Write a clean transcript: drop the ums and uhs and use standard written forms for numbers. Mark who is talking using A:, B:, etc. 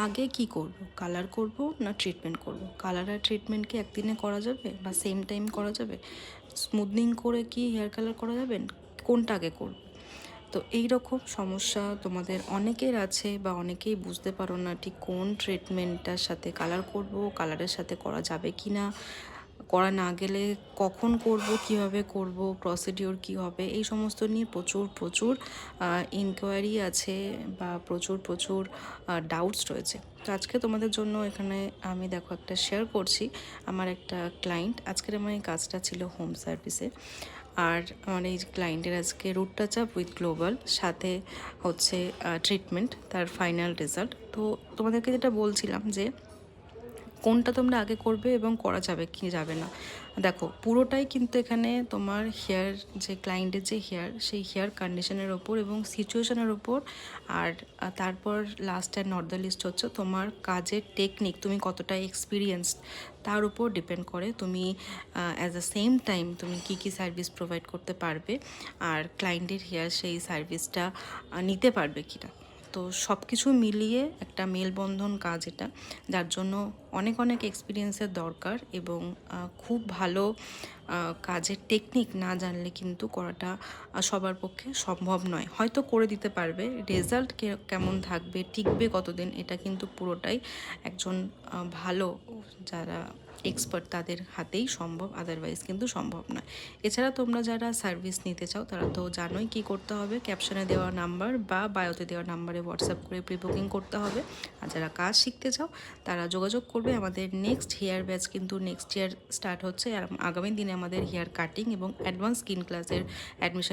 A: আগে কি করব, কালার করব না ট্রিটমেন্ট করব? কালার আর ট্রিটমেন্ট কি একদিনে করা যাবে বা সেম টাইম করা যাবে? স্মুথনিং করে কি হেয়ার কালার করা যাবে? কোনটা আগে করব? তো এই রকম সমস্যা তোমাদের অনেকের আছে বা অনেকেই বুঝতে পারো না ঠিক কোন ট্রিটমেন্টটার সাথে কালার করব, কালারের সাথে করা যাবে কি না, করা না গেলে কখন করব, কিভাবে করব, প্রসিডিওর কী হবে, এই সমস্ত নিয়ে প্রচুর প্রচুর ইনকোয়ারি আছে বা প্রচুর প্রচুর ডাউটস রয়েছে। তো আজকে তোমাদের জন্য এখানে আমি দেখো একটা শেয়ার করছি। আমার একটা ক্লায়েন্ট, আজকের আমার এই কাজটা ছিল হোম সার্ভিসে, আর আমার এই ক্লায়েন্টের আজকে root touch up with global, সাথে হচ্ছে ট্রিটমেন্ট, তার ফাইনাল রেজাল্ট। তো তোমাদেরকে যেটা বলছিলাম যে কোনটা তোমরা আগে করবে এবং করা যাবে কি যাবে না, দেখো পুরোটাই কিন্তু এখানে তোমার হেয়ার, যে ক্লায়েন্টের যে হেয়ার, সেই হেয়ার কন্ডিশনের ওপর এবং সিচুয়েশনের ওপর, আর তারপর last and not the least হচ্ছে তোমার কাজের টেকনিক, তুমি কতটা এক্সপিরিয়েন্সড তার উপর ডিপেন্ড করে তুমি অ্যাজ দ্য সেম টাইম তুমি কী কী সার্ভিস প্রোভাইড করতে পারবে আর ক্লায়েন্টের হেয়ার সেই সার্ভিসটা নিতে পারবে কিনা। তো সব কিছু মিলিয়ে একটা মেলবন্ধন কাজ এটা, যার জন্য অনেক অনেক এক্সপিরিয়েন্সের দরকার এবং খুব ভালো কাজের টেকনিক না জানলে কিন্তু করাটা সবার পক্ষে সম্ভব নয়। হয়তো করে দিতে পারবে, রেজাল্ট কেমন থাকবে, টিকবে কতদিন, এটা কিন্তু পুরোটাই একজন ভালো যারা এক্সপার্ট তাদের হাতেই সম্ভব, আদারওয়াইজ কিন্তু সম্ভব নয়। এছাড়া তোমরা যারা সার্ভিস নিতে চাও তারা তো জানোই কী করতে হবে, ক্যাপশনে দেওয়া নাম্বার বা বায়োতে দেওয়া নাম্বারে হোয়াটসঅ্যাপ করে প্রি বুকিং করতে হবে। আর যারা কাজ শিখতে চাও তারা যোগাযোগ করবে। আমাদের নেক্সট হেয়ার ব্যাচ কিন্তু নেক্সট ইয়ার স্টার্ট হচ্ছে, আর আগামী দিনে আমাদের হেয়ার কাটিং এবং অ্যাডভান্স স্কিন ক্লাসের অ্যাডমিশন